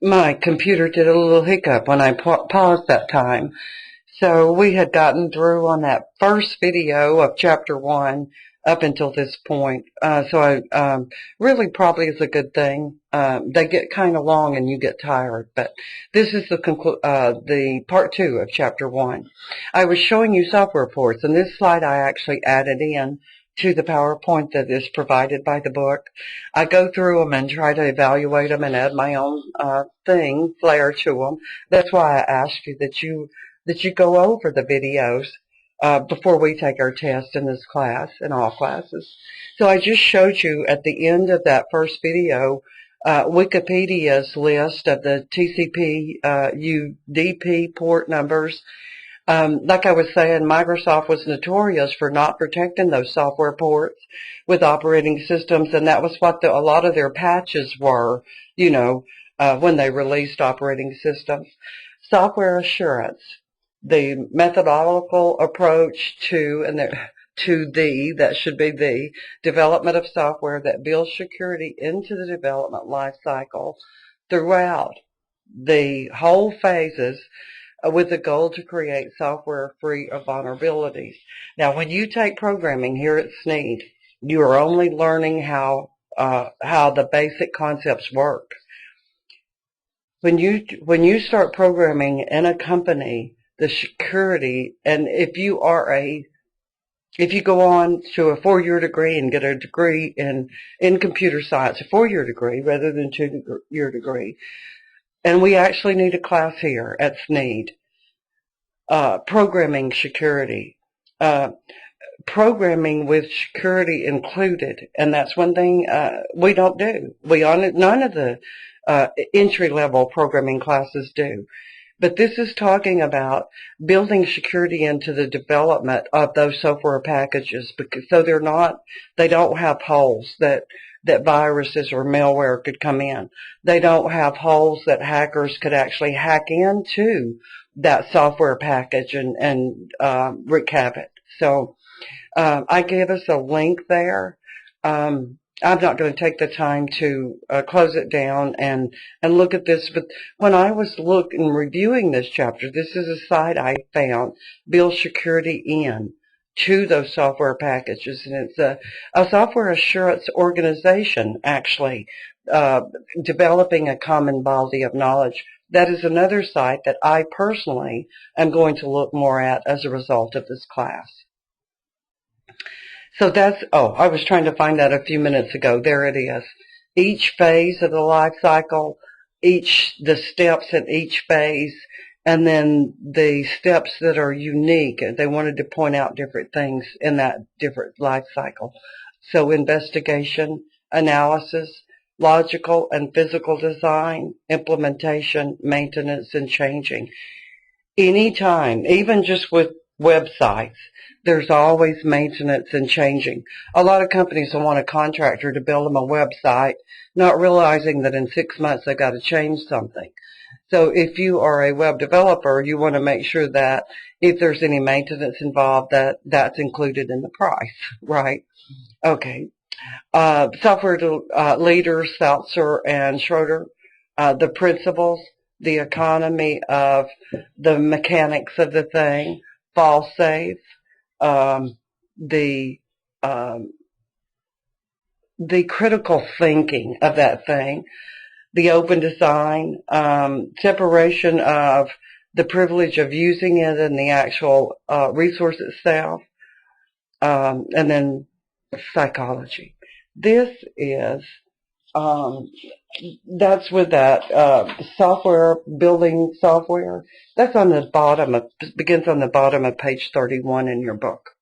My computer did a little hiccup when I paused that time. So we had gotten through on that first video of chapter 1 up until this point. Really probably is a good thing. They get kind of long and you get tired, but this is the part 2 of chapter 1. I was showing you software reports, and this slide I actually added in to the PowerPoint that is provided by the book. I go through them and try to evaluate them and add my own flair to them. That's why I asked you that you go over the videos before we take our test in this class, in all classes. So I just showed you at the end of that first video Wikipedia's list of the TCP UDP port numbers. Like I was saying, Microsoft was notorious for not protecting those software ports with operating systems, and that was what a lot of their patches were, when they released operating systems. Software assurance, the methodological approach that should be the development of software that builds security into the development life cycle throughout the whole phases with the goal to create software free of vulnerabilities. Now, when you take programming here at SNEED, you are only learning how the basic concepts work. When you start programming in a company, the security, and if you go on to a 4-year degree and get a degree in computer science, a 4-year degree rather than 2-year degree, and we actually need a class here at SNEED, programming security, programming with security included, and that's one thing we don't do. None of the entry-level programming classes do. But this is talking about building security into the development of those software packages, so they don't have holes that viruses or malware could come in. They don't have holes that hackers could actually hack into that software package and wreak havoc. So I gave us a link there. I'm not going to take the time to close it down and look at this, but when I was reviewing this chapter, this is a site I found, Build Security In, to those software packages, and it's a software assurance organization, actually, developing a common body of knowledge. That is another site that I personally am going to look more at as a result of this class. So I was trying to find that a few minutes ago. There it is. Each phase of the life cycle, the steps in each phase, and then the steps that are unique. They wanted to point out different things in that different life cycle. So investigation, analysis, logical and physical design, implementation, maintenance, and changing. Anytime, even just with websites, there's always maintenance and changing. A lot of companies will want a contractor to build them a website, not realizing that in 6 months they've got to change something. So if you are a web developer, you want to make sure that if there's any maintenance involved, that's included in the price, right? Okay. Software leaders, Seltzer and Schroeder, the principles, the economy of the mechanics of the thing, fall safe, the critical thinking of that thing, the open design, separation of the privilege of using it and the actual resource itself, and then psychology. This is that's with that software, building software. That's on the bottom begins on the bottom of page 31 in your book.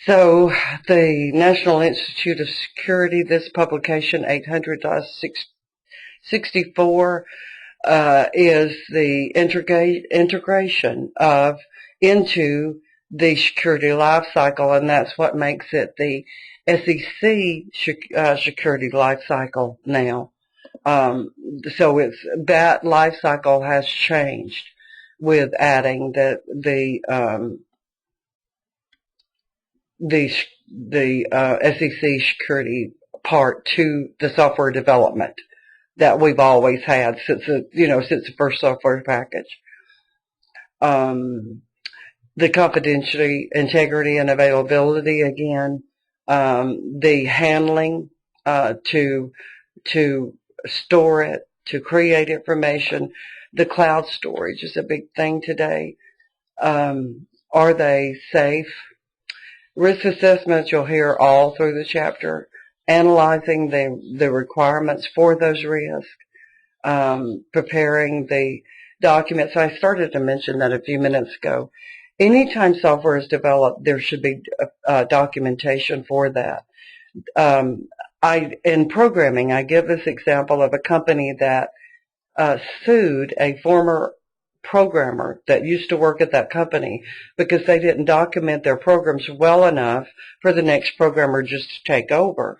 So the National Institute of Security, this publication 800.64 is the integration into the security life cycle, and that's what makes it the SEC security life cycle now. So that life cycle has changed with adding the SEC security part to the software development that we've always had since the first software package. The confidentiality, integrity, and availability again. The handling to store it, to create information. The cloud storage is a big thing today. Are they safe? Risk assessments you'll hear all through the chapter. Analyzing the requirements for those risks. Preparing the documents. I started to mention that a few minutes ago. Anytime software is developed, there should be documentation for that. In programming, I give this example of a company that sued a former programmer that used to work at that company because they didn't document their programs well enough for the next programmer just to take over.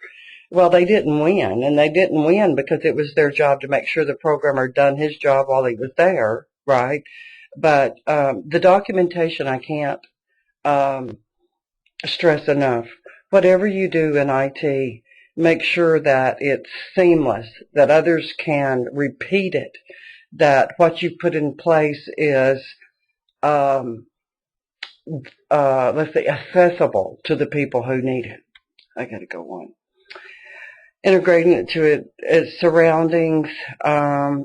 Well, they didn't win, and they didn't win because it was their job to make sure the programmer done his job while he was there, right? But the documentation I can't stress enough. Whatever you do in IT, make sure that it's seamless, that others can repeat it, that what you put in place is, let's say, accessible to the people who need it. I got to go on. Integrating it to its surroundings,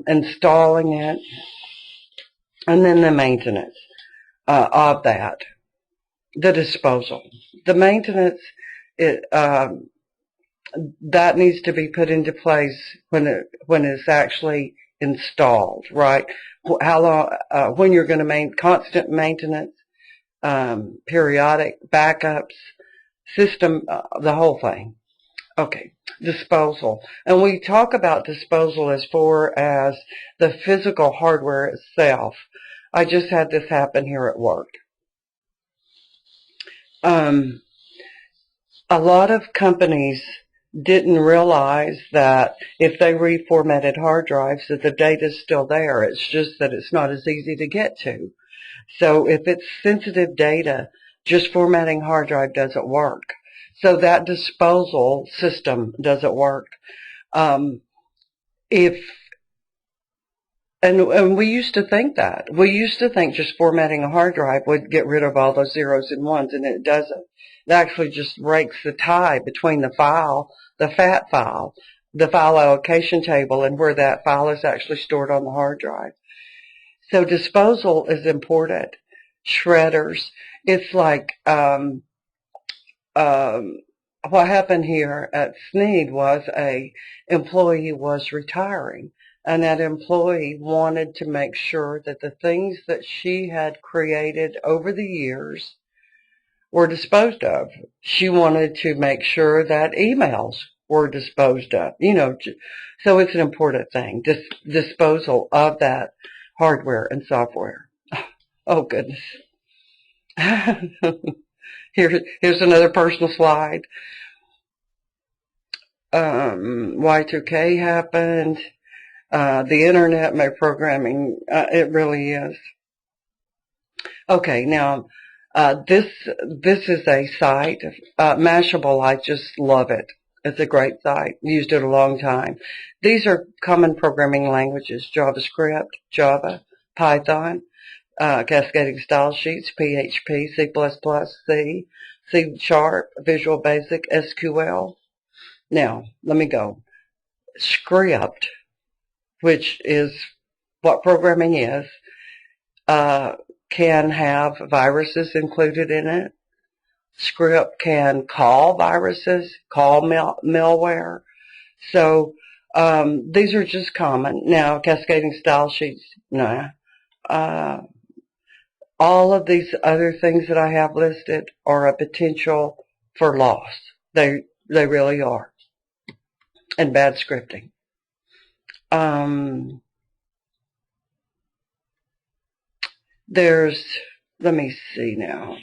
installing it, and then the maintenance of that. The disposal. The maintenance, that needs to be put into place when it's actually installed, right? How long, when you're going to constant maintenance, periodic backups, system, the whole thing. Okay, disposal. And we talk about disposal as far as the physical hardware itself. I just had this happen here at work. A lot of companies didn't realize that if they reformatted hard drives that the data's still there. It's just that it's not as easy to get to. So if it's sensitive data, just formatting hard drive doesn't work. So that disposal system doesn't work. And we used to think that. We used to think just formatting a hard drive would get rid of all those zeros and ones, and it doesn't. It actually just breaks the tie between the file, the FAT file, the file allocation table, and where that file is actually stored on the hard drive. So disposal is important. Shredders. It's like what happened here at Sneed was a employee was retiring, and that employee wanted to make sure that the things that she had created over the years were disposed of. She wanted to make sure that emails were disposed of, so it's an important thing, disposal of that hardware and software. Oh, goodness. Here's another personal slide. Y2K happened. The internet made programming. It really is. Okay, now this is a site, Mashable. I just love it. It's a great site. Used it a long time. These are common programming languages: JavaScript, Java, Python, cascading style sheets, PHP, C++, C, C#, Visual Basic, SQL. Now, let me go. Script, which is what programming is, can have viruses included in it. Script can call viruses, call malware. So these are just common. Now, cascading style sheets, nah. All of these other things that I have listed are a potential for loss. They really are. And bad scripting. Let me see now.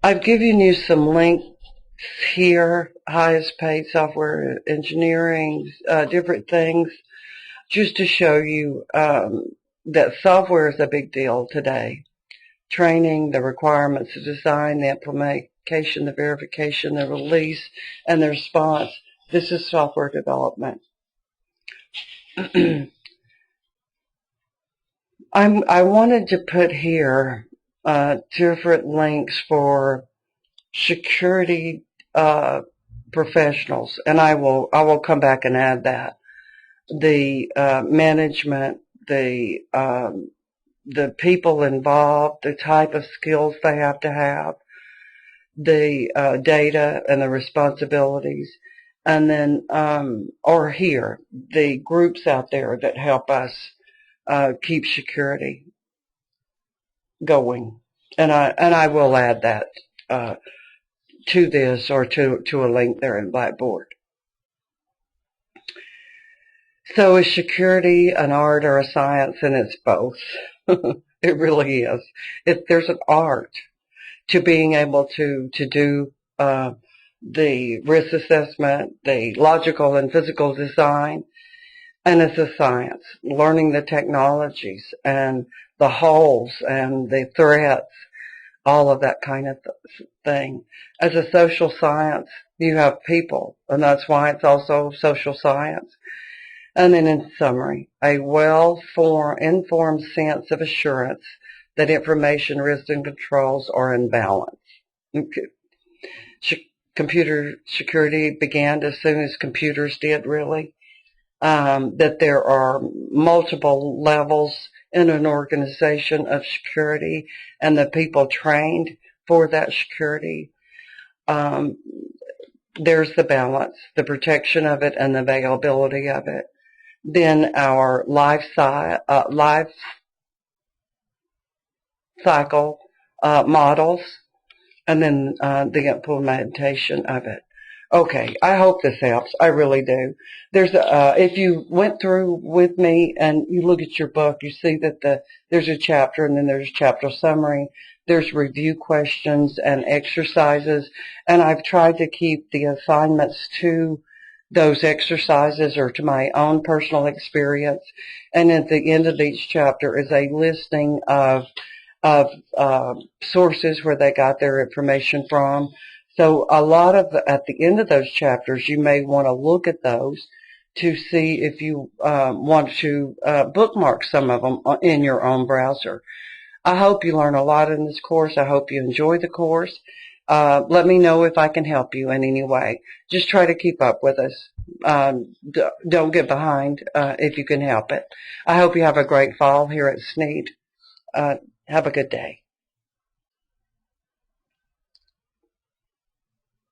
I've given you some links here, highest paid software engineering, different things, just to show you that software is a big deal today. Training, the requirements, the design, the implementation, the verification, the release, and the response. This is software development. I wanted to put here different links for security professionals, and I will come back and add that. The management, the people involved, the type of skills they have to have, the data and the responsibilities, and then or here the groups out there that help us keep security going, and I will add that to this, or to a link there in Blackboard. So is security an art or a science? And it's both. It really is. There's an art to being able to do the risk assessment, the logical and physical design, and it's a science, learning the technologies and the holes and the threats, all of that kind of thing. As a social science, you have people, and that's why it's also social science. And then in summary, a well-informed sense of assurance that information, risks, and controls are in balance. Computer security began as soon as computers did, really. That there are multiple levels in an organization of security, and the people trained for that security. There's the balance, the protection of it, and the availability of it. Then our life cycle models, and then the implementation of it. Okay, I hope this helps. I really do. There's if you went through with me and you look at your book, you see that there's a chapter, and then there's a chapter summary. There's review questions and exercises, and I've tried to keep the assignments to those exercises or to my own personal experience. And at the end of each chapter is a listing of sources where they got their information from. So a lot of at the end of those chapters, you may want to look at those to see if you want to bookmark some of them in your own browser. I hope you learn a lot in this course. I hope you enjoy the course. Let me know if I can help you in any way. Just try to keep up with us. Don't get behind if you can help it. I hope you have a great fall here at Sneed. Have a good day.